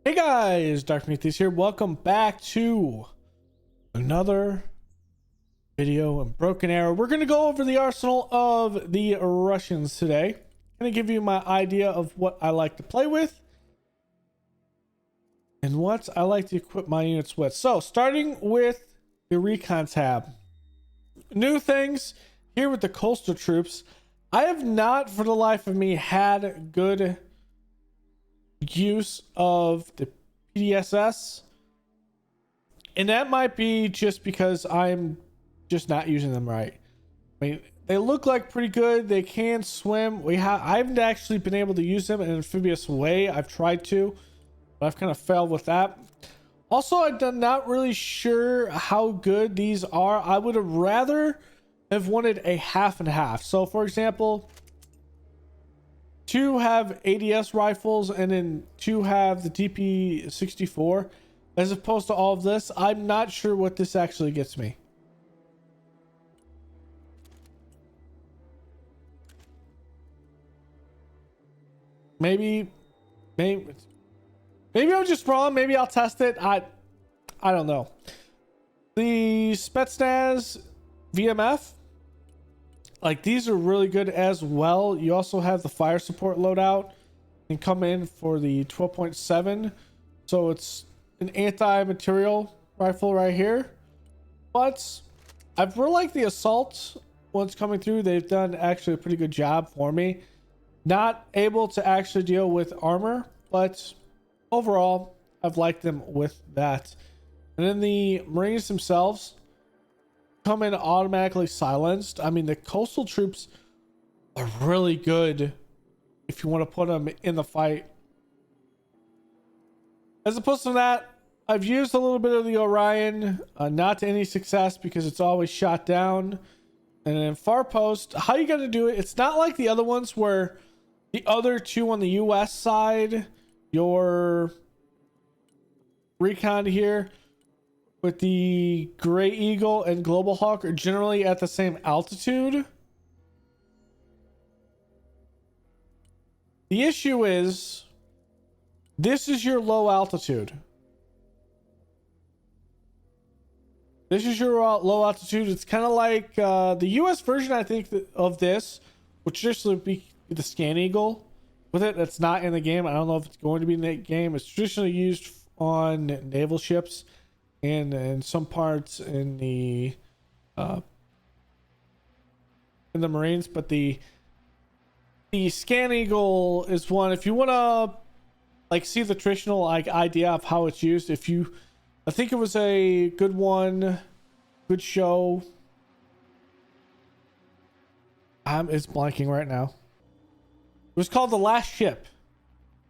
Hey guys, Dark Meaties here. Welcome back to another video in Broken Arrow. We're going to go over the arsenal of the Russians today. I'm going to give you my idea of what I like to play with and what I like to equip my units with. So, starting with the Recon tab. New things here with the coastal troops. I have not, for the life of me, had good use of the PDSS, and that might be just because I'm just not using them right. I mean, they look like pretty good. They can swim. I haven't actually been able to use them in an amphibious way. I've tried to, but I've kind of failed with that. Also, I'm not really sure how good these are. I would have rather have wanted a half and half. So for example, two have ADS rifles and then two have the DP64 as opposed to all of this. I'm not sure what this actually gets me. Maybe I'm just wrong. Maybe I'll test it. I don't know. The Spetsnaz VMF, like, these are really good as well. You also have the fire support loadout and come in for the 12.7. So it's an anti-material rifle right here. But I really like the assault ones coming through. They've done actually a pretty good job for me. Not able to actually deal with armor, but overall, I've liked them with that. And then the Marines themselves come in automatically silenced. I mean, the coastal troops are really good if you want to put them in the fight. As opposed to that, I've used a little bit of the Orion, not to any success because it's always shot down. And then far post, how you gonna do it? It's not like the other ones where the other two on the US side, your Recon here with the Gray Eagle and Global Hawk are generally at the same altitude. The issue is, this is your low altitude. This is your low altitude. It's kind of like the US version, I think, of this, which traditionally would be the Scan Eagle with it. That's not in the game. I don't know if it's going to be in the game. It's traditionally used on naval ships and in some parts in the Marines, but the Scan Eagle is one, if you want to like see the traditional like idea of how it's used. I think it was a good one, good show. It's blanking right now. It was called The Last Ship.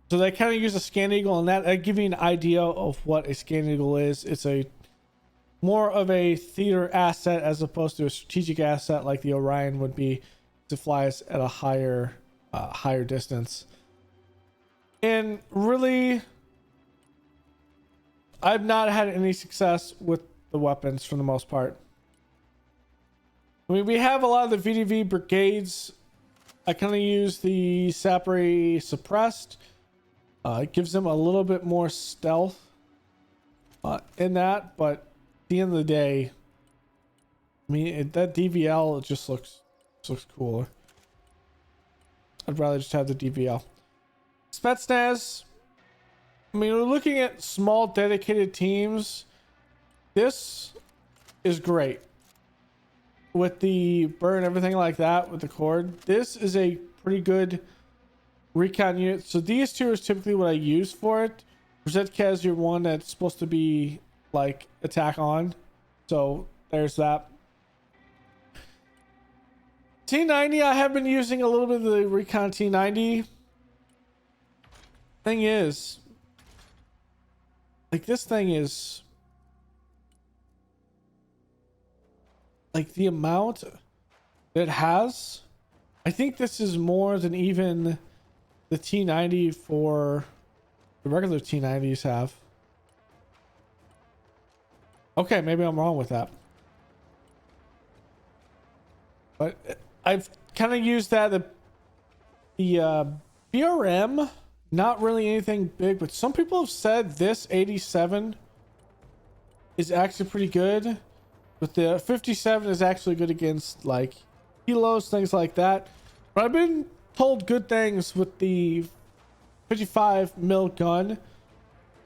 So they kind of use a Scan Eagle, and that give you an idea of what a Scan Eagle is. It's a more of a theater asset as opposed to a strategic asset like the Orion would be, to fly us at a higher distance. And really, I've not had any success with the weapons for the most part. I mean, we have a lot of the VDV brigades. I kind of use the Sapre suppressed. It gives them a little bit more stealth in that, but at the end of the day, I mean, that DVL just looks cooler. I'd rather just have the DVL. Spetsnaz, I mean, we're looking at small dedicated teams. This is great with the burn and everything like that with the cord. This is a pretty good recon unit. So these two is typically what I use for it. Rosetka is your one that's supposed to be like attack on. So there's that. T90, I have been using a little bit of the recon T90. Thing is, like, this thing is like the amount that it has. I think this is more than even the T90 for the regular T90s have. Okay, maybe I'm wrong with that. But I've kind of used that. The BRM Not really anything big, but some people have said this 87 is actually pretty good. But the 57 is actually good against like kilos, things like that. But I've been told good things with the 55 mil gun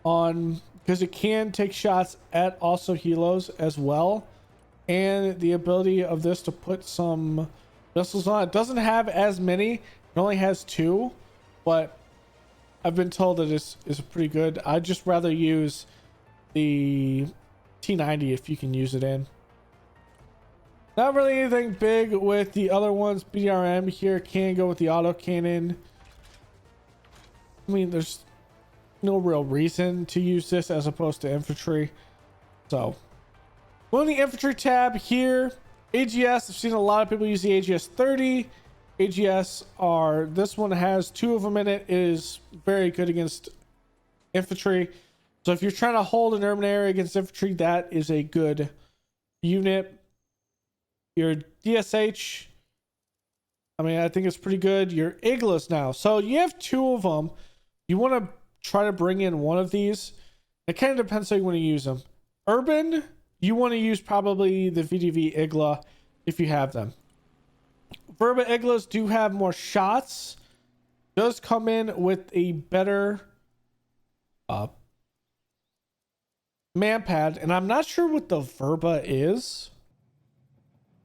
on, because it can take shots at also helos as well, and the ability of this to put some missiles on. It doesn't have as many, it only has 2, but I've been told that it's pretty good. I'd just rather use the T90 if you can use it in. Not really anything big with the other ones. BRM here can go with the autocannon. I mean, there's no real reason to use this as opposed to infantry. So, on the infantry tab here, AGS, I've seen a lot of people use the AGS 30. AGS are, this one has 2 of them in it. It is very good against infantry. So if you're trying to hold an urban area against infantry, that is a good unit. Your DSH, I mean, I think it's pretty good. Your Iglas now. So you have 2 of them. You want to try to bring in one of these. It kind of depends how you want to use them. Urban, you want to use probably the VDV Igla if you have them. Verba Iglas do have more shots. Does come in with a better manpad, and I'm not sure what the Verba is.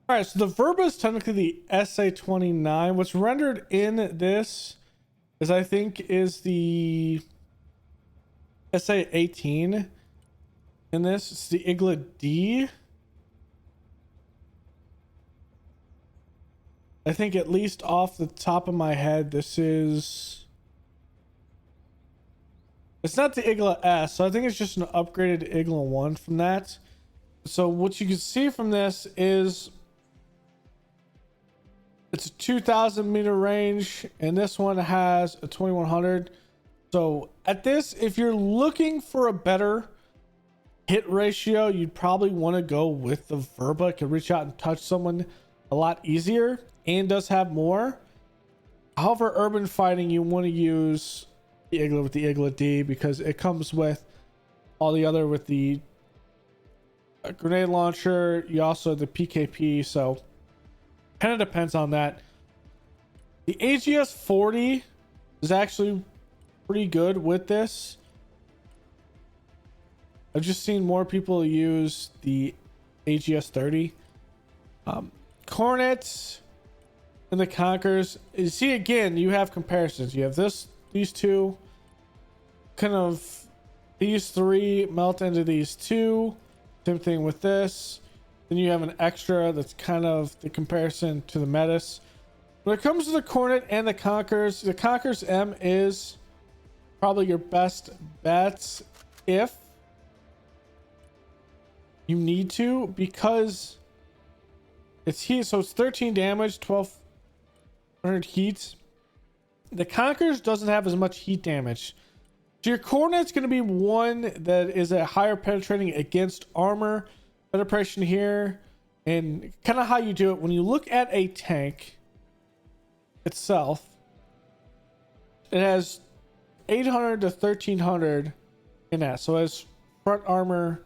All right, so the Verba is technically the SA-29. What's rendered in this is, I think, is the SA-18. In this, it's the Igla D. I think, at least off the top of my head, this is... It's not the Igla S, so I think it's just an upgraded Igla 1 from that. So what you can see from this is it's a 2,000 meter range, and this one has a 2,100. So at this, if you're looking for a better hit ratio, you'd probably want to go with the Verba. It can reach out and touch someone a lot easier and does have more. However, urban fighting, you want to use the Igla with the Igla D because it comes with all the other, with the grenade launcher. You also have the PKP, so kind of depends on that. The AGS 40 is actually pretty good with this. I've just seen more people use the AGS 30. Cornets and the Conquerors. You see, again, you have comparisons. You have these 2, kind of these 3 melt into these 2. Same thing with this. Then you have an extra that's kind of the comparison to the Metis. When it comes to the Cornet and the Conquerors M is probably your best bets if you need to, because it's heat. So it's 13 damage, 1,200 heat. The Conquerors doesn't have as much heat damage. So your Cornet's going to be one that is a higher penetrating against armor. Penetration here, and kind of how you do it. When you look at a tank itself, it has 800 to 1,300 in that. So as front armor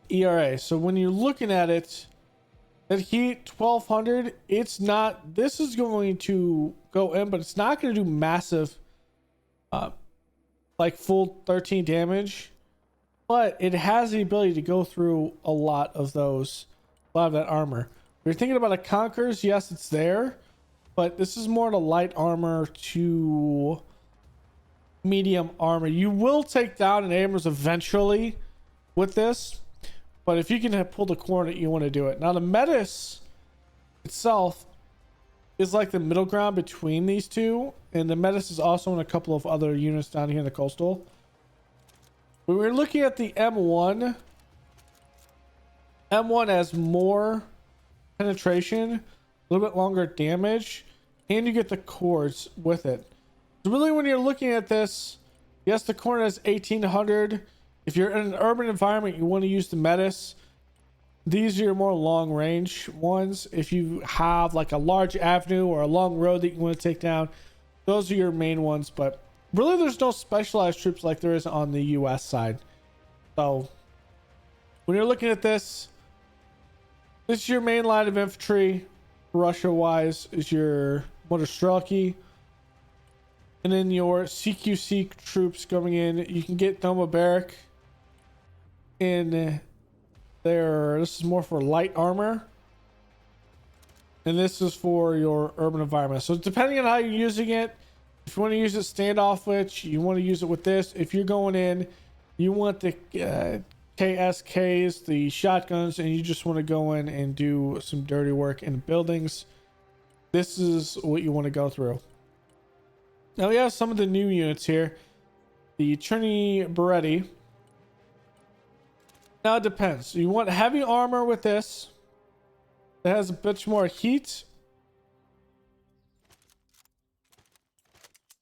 ERA. So when you're looking at it, that heat 1,200, it's not, this is going to go in, but it's not going to do massive like full 13 damage, but it has the ability to go through a lot of that armor. If you're thinking about a Conquerors, yes, it's there, but this is more the light armor to medium armor. You will take down an Abrams eventually with this, but if you can pull the Cornet, you want to do it. Now the Metis itself is like the middle ground between these 2, and the Metis is also in a couple of other units down here in the coastal. When we're looking at the M1 has more penetration, a little bit longer damage, and you get the cords with it. So really, when you're looking at this, yes, the Cornet is 1,800. If you're in an urban environment, you want to use the Metis. These are your more long range ones. If you have like a large avenue or a long road that you want to take down, those are your main ones, but really there's no specialized troops like there is on the US side. So when you're looking at this is your main line of infantry. Russia wise is your Motostrelki, and then your CQC troops coming in. You can get Domoberic in there. This is more for light armor, and this is for your urban environment. So depending on how you're using it, if you want to use it standoff, which you want to use it with this. If you're going in, you want the KSKs, the shotguns, and you just want to go in and do some dirty work in buildings, this is what you want to go through. Now we have some of the new units here. The Trini Beretti. Now it depends. You want heavy armor with this. It has a bit more heat.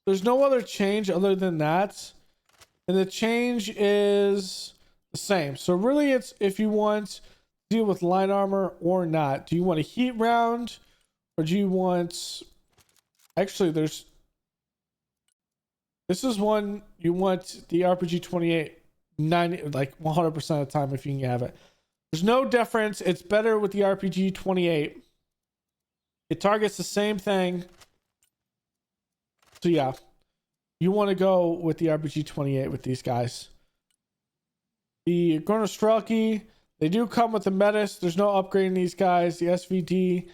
There's no other change other than that. And the change is the same. So really it's if you want to deal with light armor or not. Do you want a heat round, or do you want, actually this is one you want the RPG 28 90, like 100% of the time if you can have it. There's no difference. It's better with the RPG 28. It targets the same thing. So yeah, you want to go with the RPG 28 with these guys. The Gornostrelki, they do come with the Metis. There's no upgrading these guys. The SVD,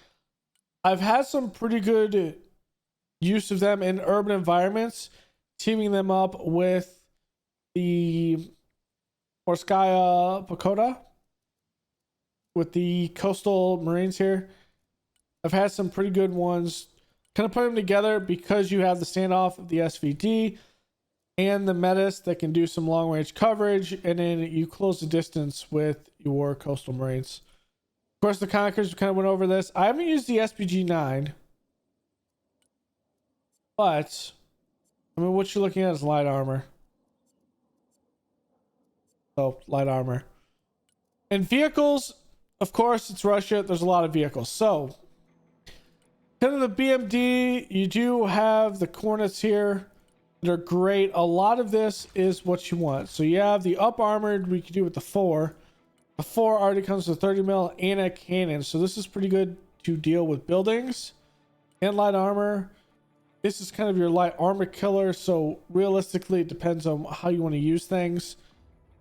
I've had some pretty good use of them in urban environments, teaming them up with the Morskaya Pagoda with the coastal marines here. I've had some pretty good ones. Kind of put them together because you have the standoff of the SVD and the Metis that can do some long range coverage, and then you close the distance with your coastal marines. Of course, the Conquerors kind of went over this. I haven't used the SPG 9, but I mean, what you're looking at is light armor. So light armor and vehicles. Of course, it's Russia. There's a lot of vehicles. So kind of the BMD, you do have the Cornets here. They're great. A lot of this is what you want. So you have the up armored, we can do with the 4. The 4 already comes with 30 mil and a cannon. So this is pretty good to deal with buildings and light armor. This is kind of your light armor killer. So realistically, it depends on how you want to use things.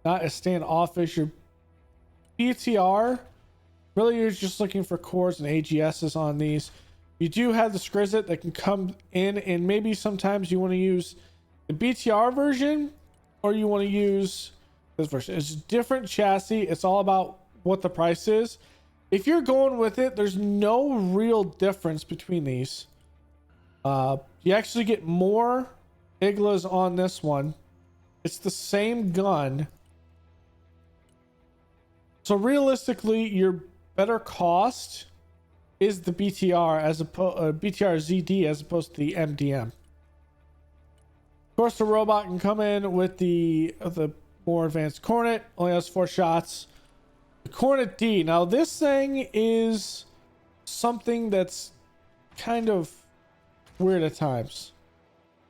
Not as standoffish. Your BTR, really you're just looking for cores and AGSs on these. You do have the Skrizet that can come in, and maybe sometimes you want to use the BTR version or you want to use this version. It's a different chassis. It's all about what the price is. If you're going with it, there's no real difference between these. You actually get more Iglas on this one. It's the same gun. So realistically, your better cost is the BTR BTR ZD as opposed to the MDM. Of course, the robot can come in with the more advanced Cornet. Only has 4 shots. The Cornet D. Now this thing is something that's kind of weird at times.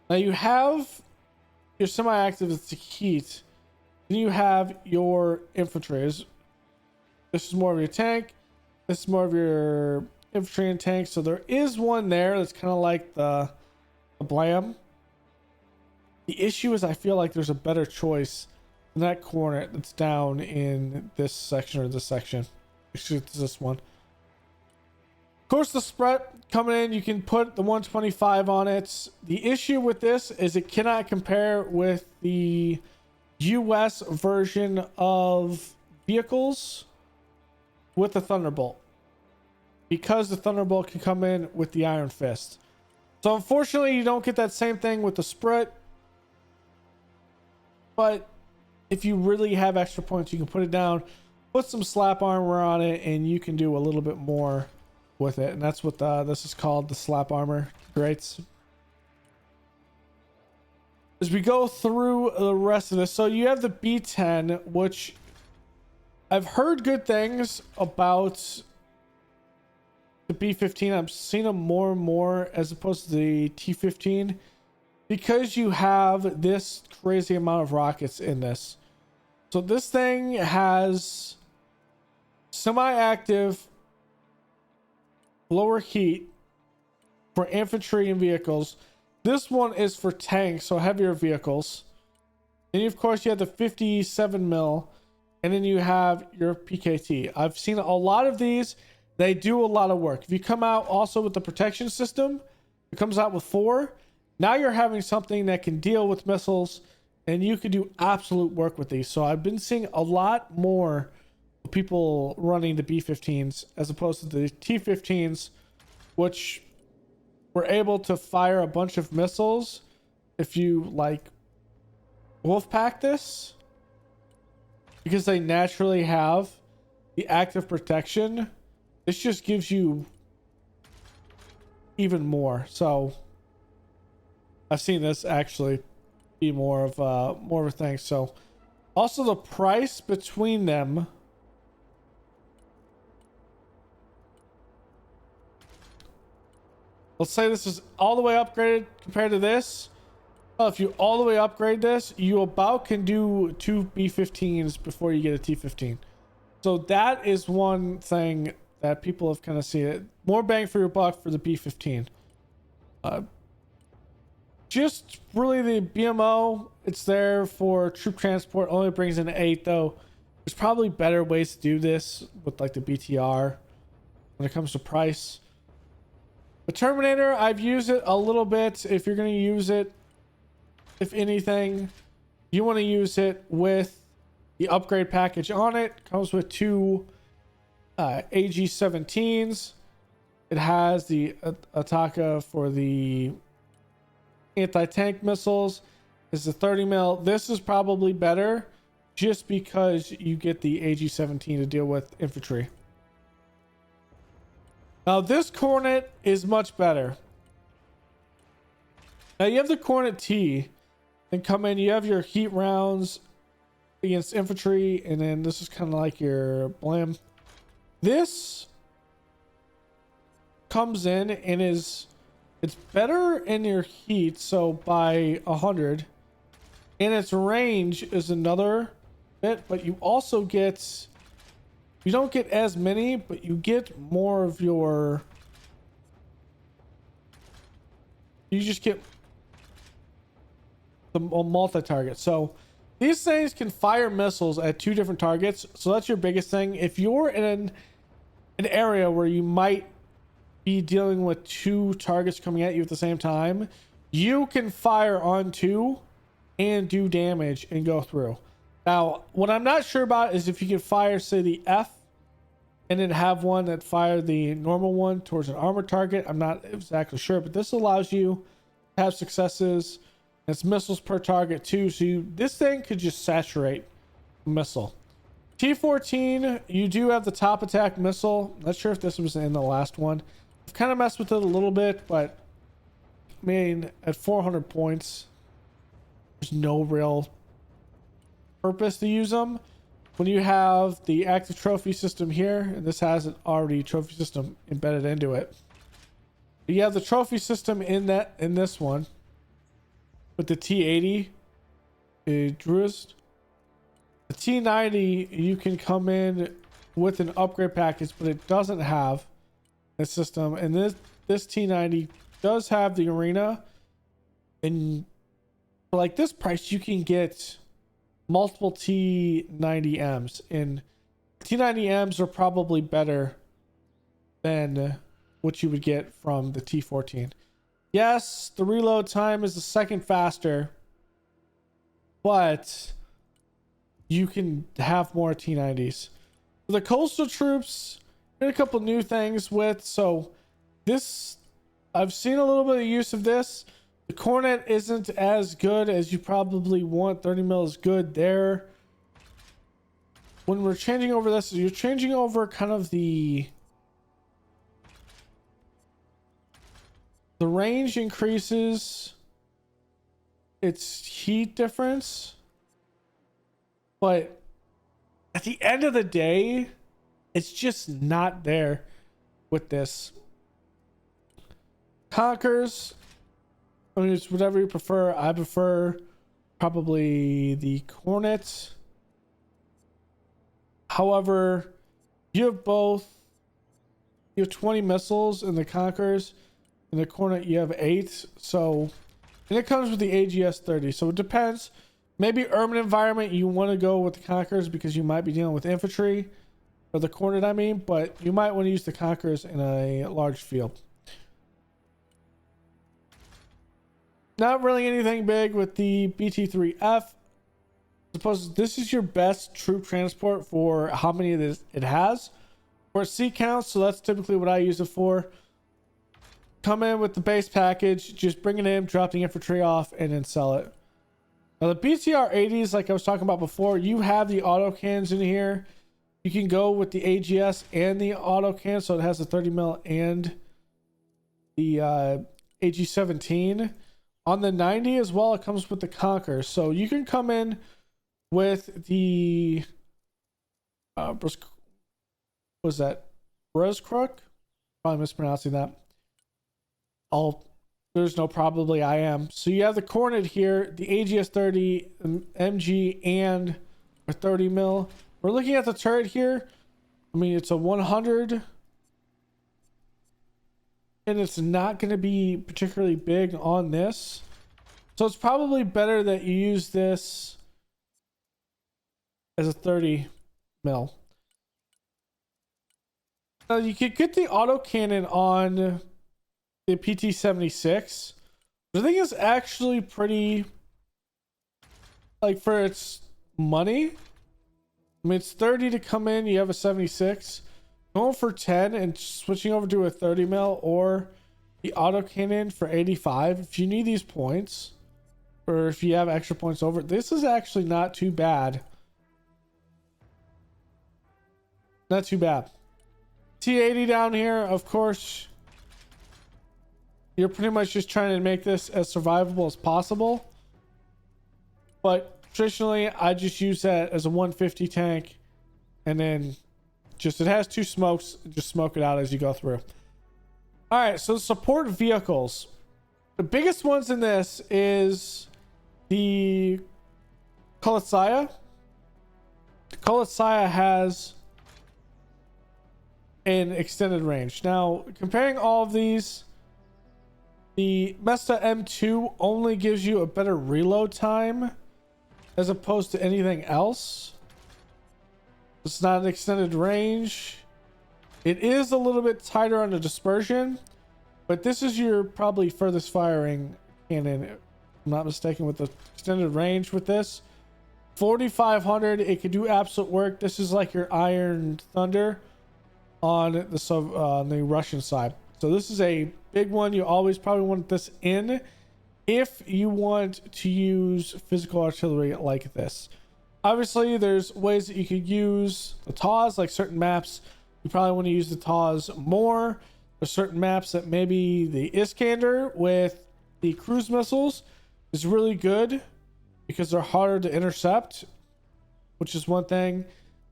Now you have your semi-active, it's the heat. Then you have your infantry. This is more of your tank. This is more of your infantry and tank. So there is one there that's kind of like the Blam. The issue is I feel like there's a better choice than that Cornet that's down in this section or this section. Actually, it's this one. Of course, the spread coming in, you can put the 125 on it. The issue with this is it cannot compare with the US version of vehicles with the Thunderbolt, because the Thunderbolt can come in with the Iron Fist. So unfortunately, you don't get that same thing with the Sprite. But if you really have extra points, you can put it down, put some slap armor on it, and you can do a little bit more with it. And that's what this is called, the slap armor. Great. As we go through the rest of this, so you have the B10, which I've heard good things about the B-15. I'm seeing them more and more as opposed to the T-15 because you have this crazy amount of rockets in this. So this thing has semi-active lower heat for infantry and vehicles. This one is for tanks, so heavier vehicles. Then of course you have the 57 mil, and then you have your PKT. I've seen a lot of these. They do a lot of work. If you come out also with the protection system, it comes out with 4. Now you're having something that can deal with missiles, and you can do absolute work with these. So I've been seeing a lot more people running the B-15s as opposed to the T-15s, which were able to fire a bunch of missiles. If you like Wolfpack this, because they naturally have the active protection, this just gives you even more. So I've seen this actually be more of a thing. So also the price between them, let's say this is all the way upgraded compared to this. If you all the way upgrade this, you about can do 2 B-15s before you get a T-15. So that is one thing that people have kind of seen it. More bang for your buck for the B-15. Just really the BMO, it's there for troop transport, only brings in 8 though. There's probably better ways to do this with like the BTR when it comes to price. The Terminator, I've used it a little bit. If you're going to use it, if anything, you want to use it with the upgrade package on it. Comes with 2 AG-17s. It has the Ataka for the anti-tank missiles. It's a 30 mil. This is probably better just because you get the AG-17 to deal with infantry. Now this Cornet is much better. Now you have the Cornet T, and come in, you have your heat rounds against infantry, and then this is kind of like your blam. This comes in and it's better in your heat, so by 100, and its range is another bit, but you also get, you don't get as many, but you get more of your, you just get the multi-target. So these things can fire missiles at 2 different targets, so that's your biggest thing. If you're in an area where you might be dealing with 2 targets coming at you at the same time, you can fire on 2 and do damage and go through. Now what I'm not sure about is if you can fire, say, the F and then have one that fire the normal one towards an armored target. I'm not exactly sure, but this allows you to have successes. It's missiles per target too, so this thing could just saturate a missile. T-14, you do have the top attack missile. Not sure if this was in the last one. I've kind of messed with it a little bit, but I mean, at 400 points, there's no real purpose to use them. When you have the active trophy system here, and this has an already trophy system embedded into it, you have the trophy system in this one with the T-80, the Druid. The T-90, you can come in with an upgrade package, but it doesn't have a system. And this T-90 does have the arena, and for like this price, you can get multiple T-90Ms, and T-90Ms are probably better than what you would get from the T-14. Yes, the reload time is a second faster, but you can have more T-90s. The coastal troops, did a couple new things with, so this, I've seen a little bit of use of this. The Cornet isn't as good as you probably want. 30 mil is good there. When we're changing over this, you're changing over kind of the range increases its heat difference, but at the end of the day, it's just not there with this. Conkers, I mean, it's whatever you prefer. I prefer probably the Cornet. However, you have both. You have 20 missiles in the Conkers. In the Cornet, you have 8. So, and it comes with the AGS 30. So it depends. Maybe urban environment, you want to go with the Conkers because you might be dealing with infantry. Or the Cornet, I mean. But you might want to use the Conkers in a large field. Not really anything big with the BT3F. Suppose this is your best troop transport for how many of this it has. For seat counts, so that's typically what I use it for. Come in with the base package, just bring it in, drop the infantry off, and then sell it. Now the BTR 80s, like I was talking about before, you have the auto cans in here. You can go with the AGS and the auto can, so it has the 30 mil and the AG-17. On the 90 as well, it comes with the Conquer. So you can come in with the was that Rosecrook? Probably mispronouncing that. There's no probably, I am. So you have the Cornet here, the AGS 30 MG, and a 30 mil. We're looking at the turret here. I mean, it's a 100, and it's not going to be particularly big on this. So it's probably better that you use this as a 30 mil. Now you could get the autocannon on the PT-76. I think it's actually pretty, like, for its money. I mean, it's 30 to come in. You have a 76. Going for 10 and switching over to a 30 mil or the autocannon for 85. If you need these points, or if you have extra points over, this is actually not too bad. Not too bad. T80 down here, of course, you're pretty much just trying to make this as survivable as possible. But traditionally, I just use that as a 150 tank, and then just, it has 2 smokes, just smoke it out as you go through. All right, so support vehicles. The biggest ones in this is the Kolesaya. The Kolesaya has an extended range. Now, comparing all of these, the Mesta M2 only gives you a better reload time as opposed to anything else. It's not an extended range. It is a little bit tighter on the dispersion, but this is your probably furthest firing cannon, if I'm not mistaken, with the extended range with this. 4,500, it could do absolute work. This is like your Iron Thunder on the Russian side. So this is a big one. You always probably want this in if you want to use physical artillery like this. Obviously, there's ways that you could use the TAWs, like certain maps. You probably want to use the TAWs more. There's certain maps that maybe the Iskander with the cruise missiles is really good because they're harder to intercept, which is one thing.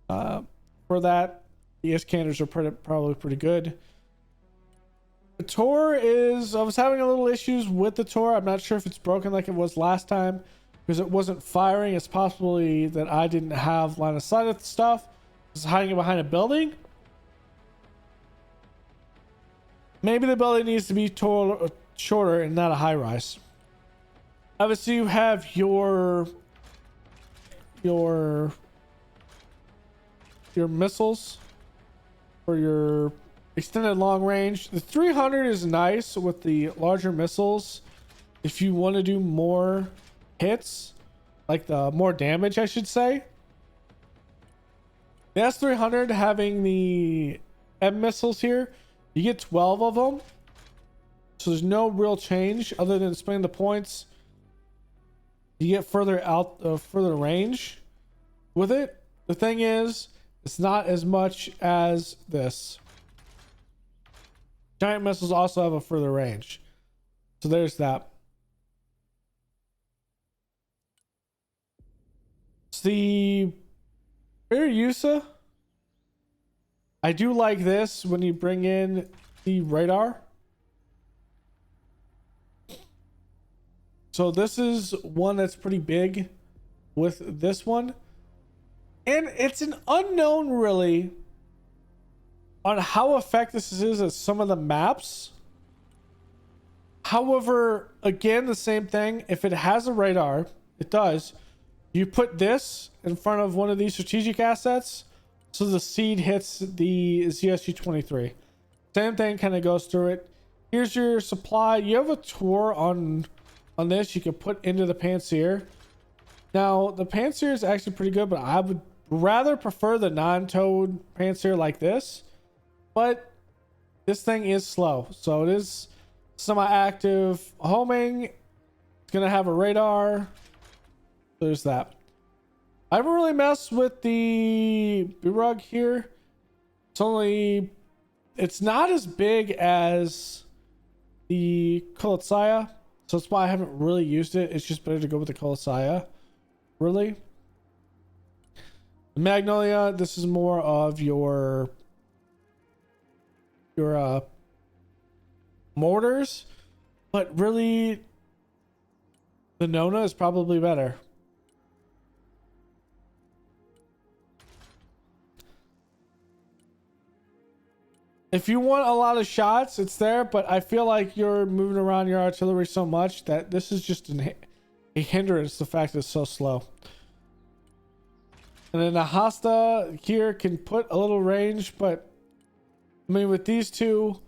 For that, the Iskanders are probably pretty good. The Tor is, I was having a little issues with the Tor. I'm not sure if it's broken like it was last time because it wasn't firing. It's possibly that I didn't have line of sight of the stuff. It's hiding behind a building. Maybe the building needs to be shorter and not a high rise. Obviously, you have your missiles for your extended long range. The 300 is nice with the larger missiles if you want to do more hits, like the more damage, I should say. The S300 having the M missiles here, you get 12 of them, so there's no real change other than spending the points. You get further out, further range with it. The thing is, it's not as much as this. Giant missiles also have a further range, so there's that. It's the Biryusa. I do like this when you bring in the radar. So this is one that's pretty big with this one. And it's an unknown really on how effective this is at some of the maps. However, again, the same thing. If it has a radar, it does. You put this in front of one of these strategic assets, so the seed hits the ZSU-23. Same thing kind of goes through it. Here's your supply. You have a tour on this you can put into the Panzer. Now, the Panzer is actually pretty good, but I would rather prefer the non-towed Panzer like this. But this thing is slow, so it is semi-active homing. It's gonna have a radar. There's that. I haven't really messed with the B-Rug here. It's not as big as the Kolitsaya, so that's why I haven't really used it. It's just better to go with the Kolitsaya, really. The Magnolia, this is more of your mortars, but really the Nona is probably better. If you want a lot of shots, it's there, but I feel like you're moving around your artillery so much that this is just a hindrance, the fact that it's so slow. And then the Hasta here can put a little range, but I mean, with these two,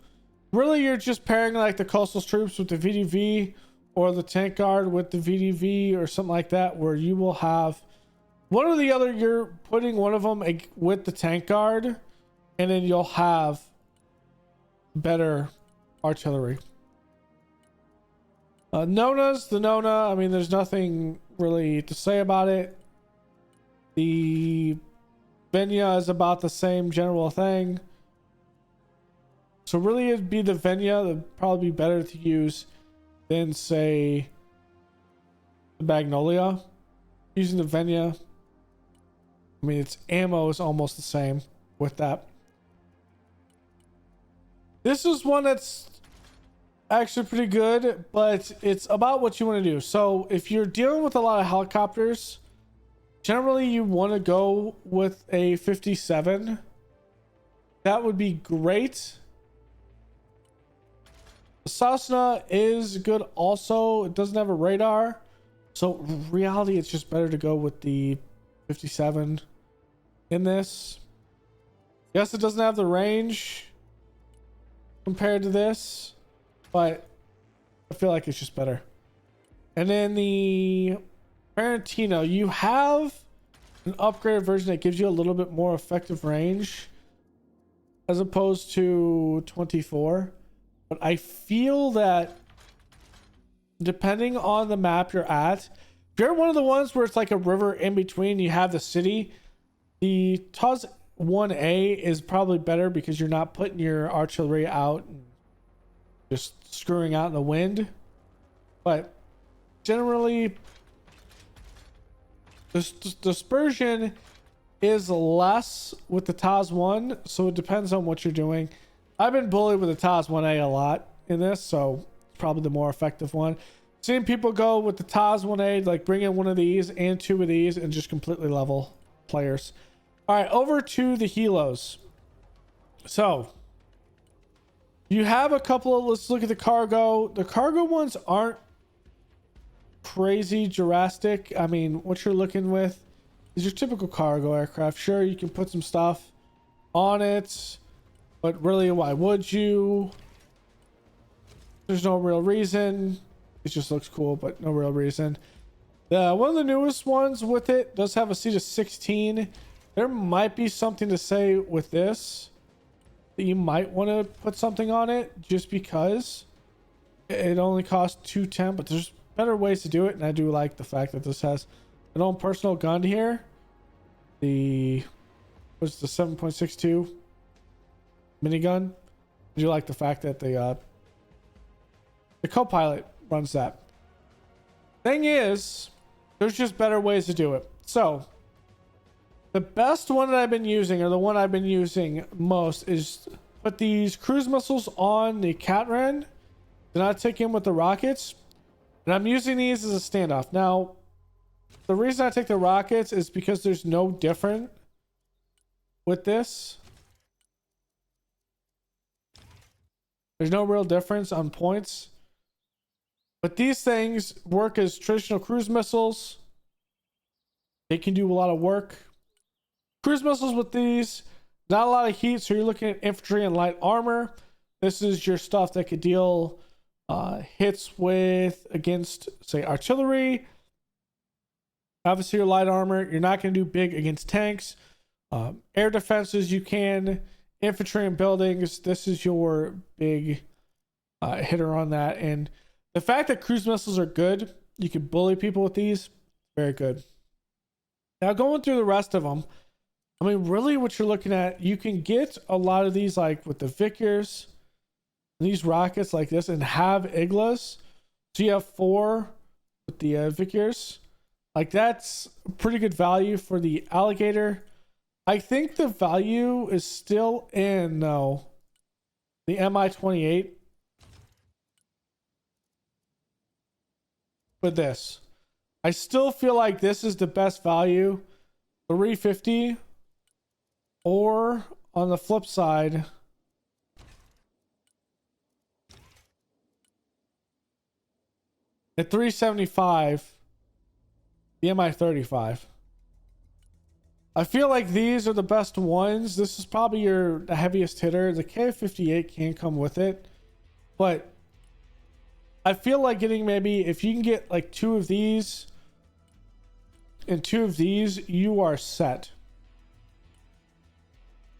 really you're just pairing like the coastal troops with the VDV or the tank guard with the VDV or something like that, where you will have one or the other. You're putting one of them with the tank guard, and then you'll have better artillery. Nona's the Nona. I mean, there's nothing really to say about it. The Venya is about the same general thing. So really it'd be the Venya that would probably be better to use than, say, the Magnolia. Using the Venya, I mean, its ammo is almost the same with that. This is one that's actually pretty good, but it's about what you want to do. So if you're dealing with a lot of helicopters, generally you want to go with a 57. That would be great. The Cessna is good also. It doesn't have a radar, so in reality it's just better to go with the 57 in this. Yes, it doesn't have the range compared to this, but I feel like it's just better. And then the Tarantino, you have an upgraded version that gives you a little bit more effective range as opposed to 24. But I feel that depending on the map you're at, if you're one of the ones where it's like a river in between, you have the city, the TOS 1A is probably better because you're not putting your artillery out and just screwing out in the wind. But generally, the dispersion is less with the TOS 1, so it depends on what you're doing. I've been bullied with the TOS 1A a lot in this, so it's probably the more effective one. Seeing people go with the TOS 1A, like bring in one of these and two of these and just completely level players. All right, over to the helos. So you have a couple of, let's look at the cargo. The cargo ones aren't crazy drastic. I mean, what you're looking with is your typical cargo aircraft. Sure, you can put some stuff on it, but really, why would you? There's no real reason. It just looks cool, but no real reason. One of the newest ones with it does have a seat of 16. There might be something to say with this that you might want to put something on it just because it only costs $210, but there's better ways to do it. And I do like the fact that this has an own personal gun here. What's the 7.62 minigun? I do like the fact that the co-pilot runs that. Thing is, there's just better ways to do it. So the best one that I've been using, or the one I've been using most, is put these cruise missiles on the Catran. Do not take in with the rockets. And I'm using these as a standoff. Now, the reason I take the rockets is because there's no different with this. There's no real difference on points. But these things work as traditional cruise missiles. They can do a lot of work. Cruise missiles with these, not a lot of heat, so you're looking at infantry and light armor. This is your stuff that could deal hits with against, say, artillery. Obviously, your light armor, you're not going to do big against tanks. Air defenses, you can. Infantry and buildings, this is your big hitter on that. And the fact that cruise missiles are good, you can bully people with these, very good. Now, going through the rest of them, I mean, really what you're looking at, you can get a lot of these, like with the Vickers, these rockets like this, and have Iglas. So you have 4 with the Vickers. Like, that's pretty good value for the Alligator. I think the value is still in, though, the Mi-28 with this. I still feel like this is the best value. 350, or on the flip side, at 375, the Mi-35. I feel like these are the best ones. This is probably the heaviest hitter. The K58 can come with it, but I feel like getting, maybe if you can get like 2 of these and 2 of these, you are set.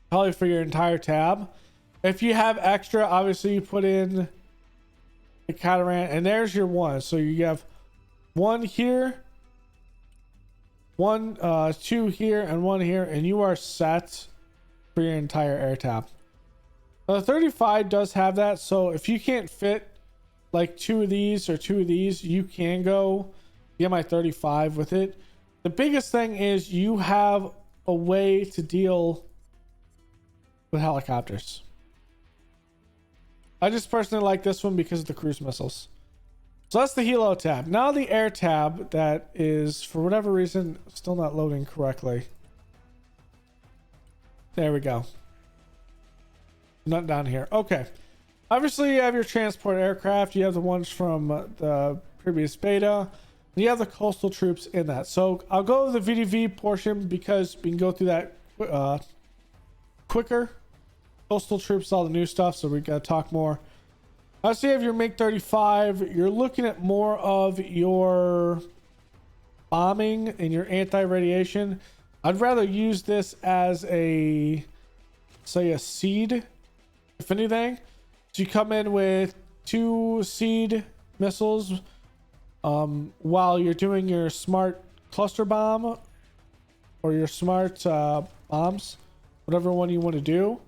Probably for your entire tab. If you have extra, obviously you put in the Catamaran, and there's your one. So you have 1 here, 2 here, and 1 here, and you are set for your entire air tab. Now, the 35 does have that, so if you can't fit like 2 of these or 2 of these, you can go the Mi-35 with it. The biggest thing is you have a way to deal with helicopters. I just personally like this one because of the cruise missiles. So that's the helo tab. Now the air tab that is, for whatever reason, still not loading correctly. There we go. Not down here. Okay. Obviously, you have your transport aircraft. You have the ones from the previous beta. You have the coastal troops in that. So I'll go to the VDV portion because we can go through that quicker. Coastal troops, all the new stuff, so we got to talk more. As you have your MiG-35, you're looking at more of your bombing and your anti-radiation. I'd rather use this as a, say, a seed, if anything. So you come in with 2 seed missiles while you're doing your smart cluster bomb or your smart bombs, whatever one you want to do.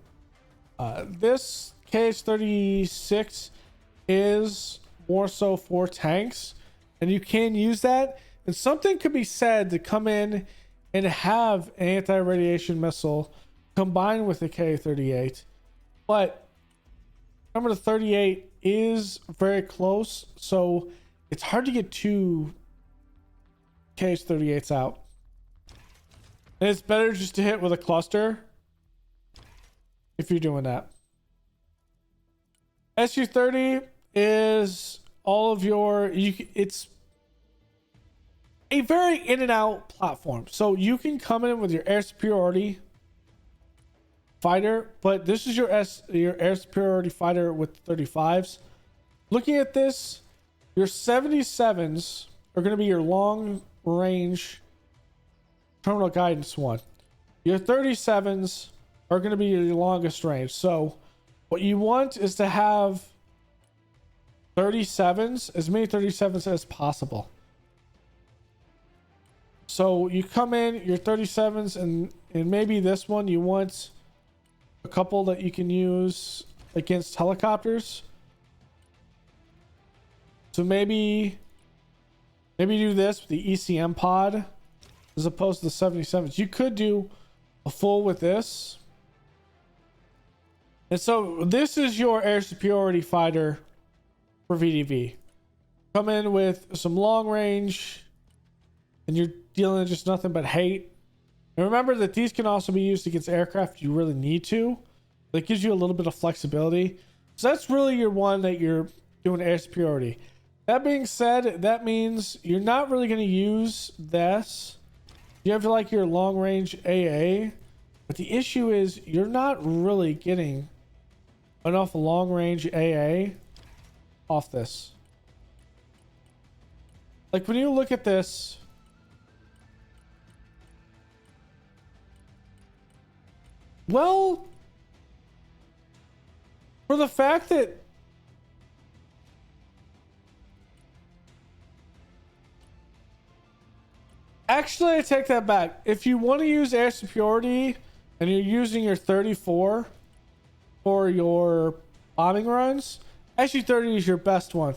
This KH-36 is more so for tanks, and you can use that. And something could be said to come in and have an anti-radiation missile combined with the K-38. But remember, the 38 is very close, so it's hard to get 2 KH-38s out. And it's better just to hit with a cluster if you're doing that. Su-30 is all of your, it's a very in and out platform. So you can come in with your air superiority fighter, but this is your air superiority fighter with 35s. Looking at this, your 77s are going to be your long range terminal guidance one. Your 37s are going to be your longest range. So what you want is to have 37s, as many 37s as possible. So you come in your 37s, and maybe this one you want a couple that you can use against helicopters. So maybe do this with the ECM pod as opposed to the 77s. You could do a full with this. And so this is your air superiority fighter for VDV. Come in with some long range, and you're dealing just nothing but hate. And remember that these can also be used against aircraft if you really need to. That gives you a little bit of flexibility. So that's really your one that you're doing air superiority. That being said, that means you're not really going to use this. You have like your long range AA. But the issue is you're not really getting enough long range AA off this. Like when you look at this, well, for the fact that actually I take that back. If you want to use air superiority and you're using your 34 for your bombing runs, SU-30 is your best one.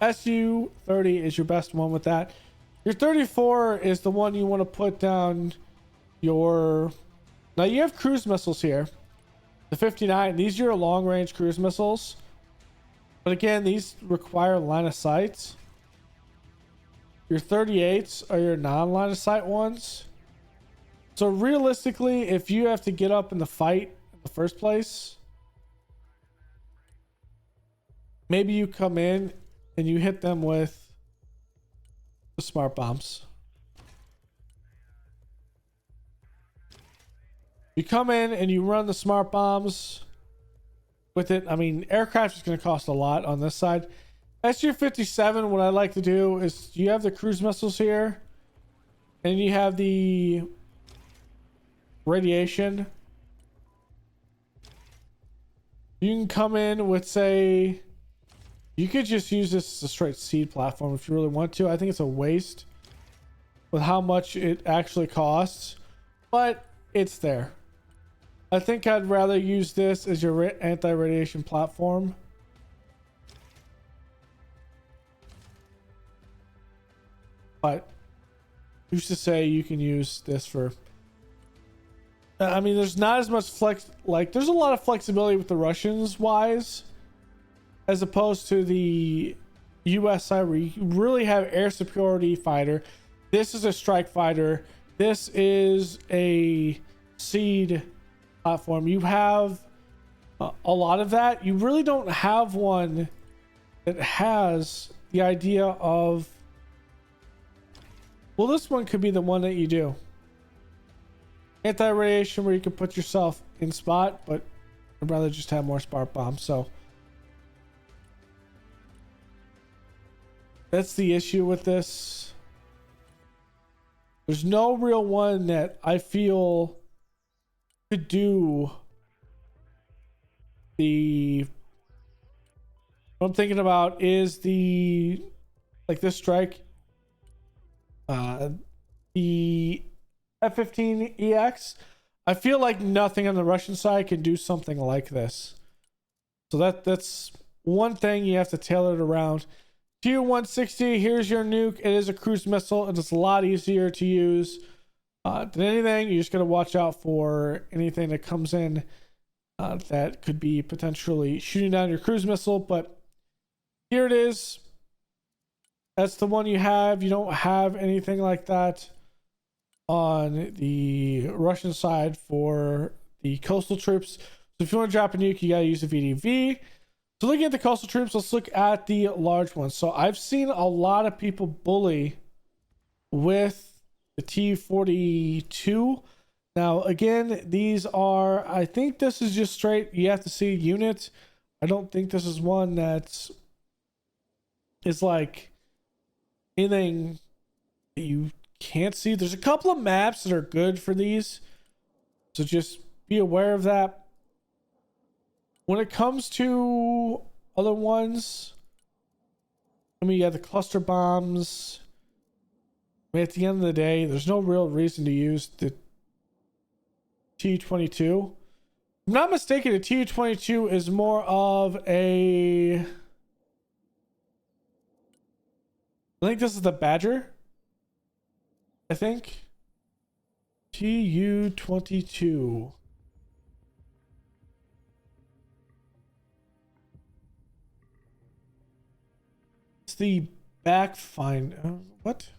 SU-30 is your best one with that. Your 34 is the one you want to put down your... Now you have cruise missiles here. The 59, these are your long range cruise missiles. But again, these require line of sight. Your 38s are your non-line of sight ones. So realistically, if you have to get up in the fight in the first place, maybe you come in and you hit them with the smart bombs. You come in and you run the smart bombs with it. I mean, aircraft is going to cost a lot on this side. SU-57, what I like to do is you have the cruise missiles here and you have the radiation. You can come in with, say, you could just use this as a straight seed platform if you really want to. I think it's a waste with how much it actually costs, but it's there. I think I'd rather use this as your anti-radiation platform. But who's to say you can use this for... I mean, there's not as much flex... Like, there's a lot of flexibility with the Russians wise, as opposed to the US side where you really have air superiority fighter. This is a strike fighter. This is a seed platform. You have a lot of that. You really don't have one that has the idea of... Well, this one could be the one that you do. Anti-radiation where you can put yourself in spot, but I'd rather just have more spark bombs. So that's the issue with this. There's no real one that I feel could do the... What I'm thinking about is the... Like this strike. The F-15EX. I feel like nothing on the Russian side can do something like this. So that's one thing you have to tailor it around. Tu-160, here's your nuke. It is a cruise missile and it's a lot easier to use than anything. You just got to watch out for anything that comes in that could be potentially shooting down your cruise missile. But here it is. That's the one you have. You don't have anything like that on the Russian side for the coastal troops. So if you want to drop a nuke, you got to use the VDV. So looking at the coastal troops, let's look at the large ones. So I've seen a lot of people bully with the T-42. Now, again, these are, I think this is just straight, you have to see units. I don't think this is one that's is like anything that you can't see. There's a couple of maps that are good for these, so just be aware of that. When it comes to other ones, I mean, you have the cluster bombs. I mean, at the end of the day, there's no real reason to use the Tu-22. If I'm not mistaken, the Tu-22 is more of a... I think this is the Badger. I think. Tu-22. It's the backfind. What?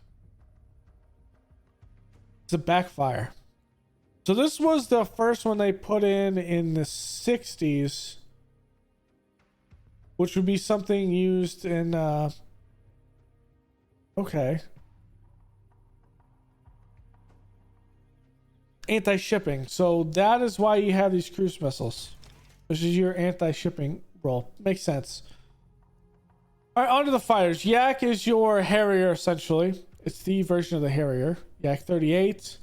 It's a backfire. So this was the first one they put in the 60s, which would be something used in okay. Anti-shipping. So that is why you have these cruise missiles. This is your anti-shipping role. Makes sense. All right, on to the fighters. Yak is your Harrier, essentially. It's the version of the Harrier. Yak 38.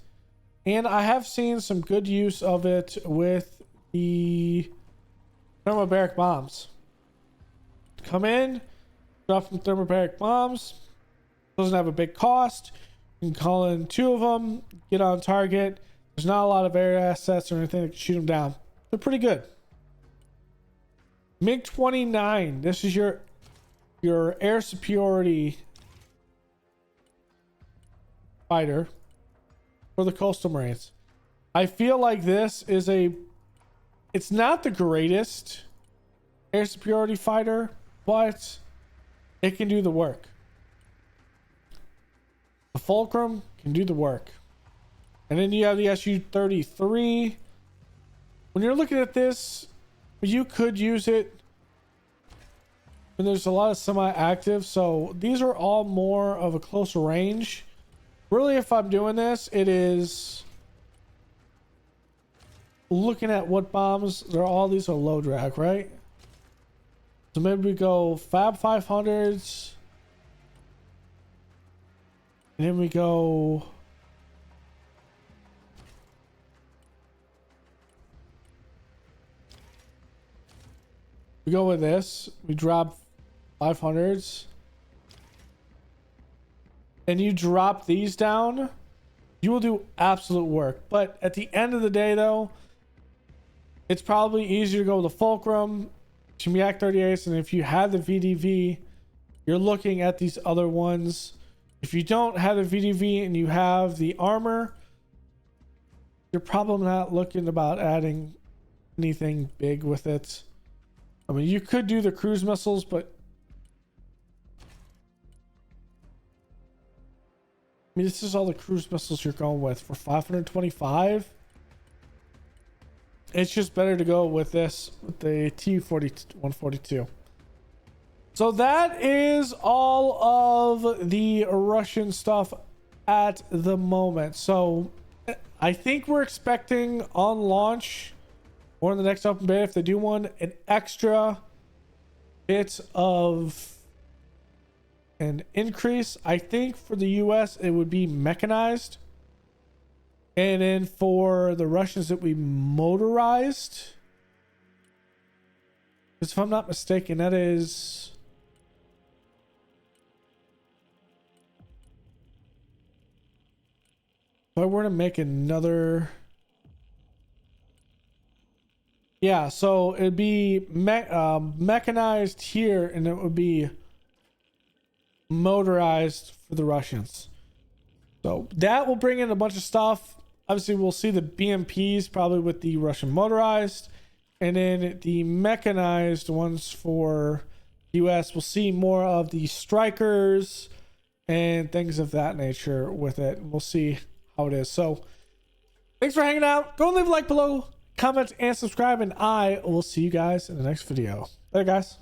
And I have seen some good use of it with the thermobaric bombs. Come in, drop some thermobaric bombs. Doesn't have a big cost. You can call in 2 of them, get on target. There's not a lot of air assets or anything that can shoot them down. They're pretty good. MiG-29. This is your air superiority fighter for the coastal marines. I feel like this is it's not the greatest air superiority fighter, but it can do the work. The Fulcrum can do the work. And then you have the Su-33. When you're looking at this, you could use it when there's a lot of semi-active. So these are all more of a closer range. Really, if I'm doing this, it is looking at what bombs. These are low drag, right? So maybe we go Fab 500s. And then we go... We go with this. We drop 500s. And you drop these down. You will do absolute work. But at the end of the day, though, it's probably easier to go with the Fulcrum, Yak 38s, and if you have the VDV, you're looking at these other ones. If you don't have the VDV and you have the armor, you're probably not looking about adding anything big with it. I mean, you could do the cruise missiles, but I mean, this is all the cruise missiles you're going with for 525. It's just better to go with this, with the Tu-142. So that is all of the Russian stuff at the moment. So I think we're expecting on launch or in the next open beta, if they do one, an extra bit of an increase. I think for the US it would be mechanized, and then for the Russians it would be motorized, because if I'm not mistaken, that is if I were to make another, yeah, so it'd be mechanized here, and it would be motorized for the Russians. So that will bring in a bunch of stuff. Obviously, we'll see the BMPs probably with the Russian motorized, and then the mechanized ones for US. We'll see more of the strikers and things of that nature with it. We'll see how it is. So thanks for hanging out. Go and leave a like below, comment, and subscribe, and I will see you guys in the next video. Later, guys.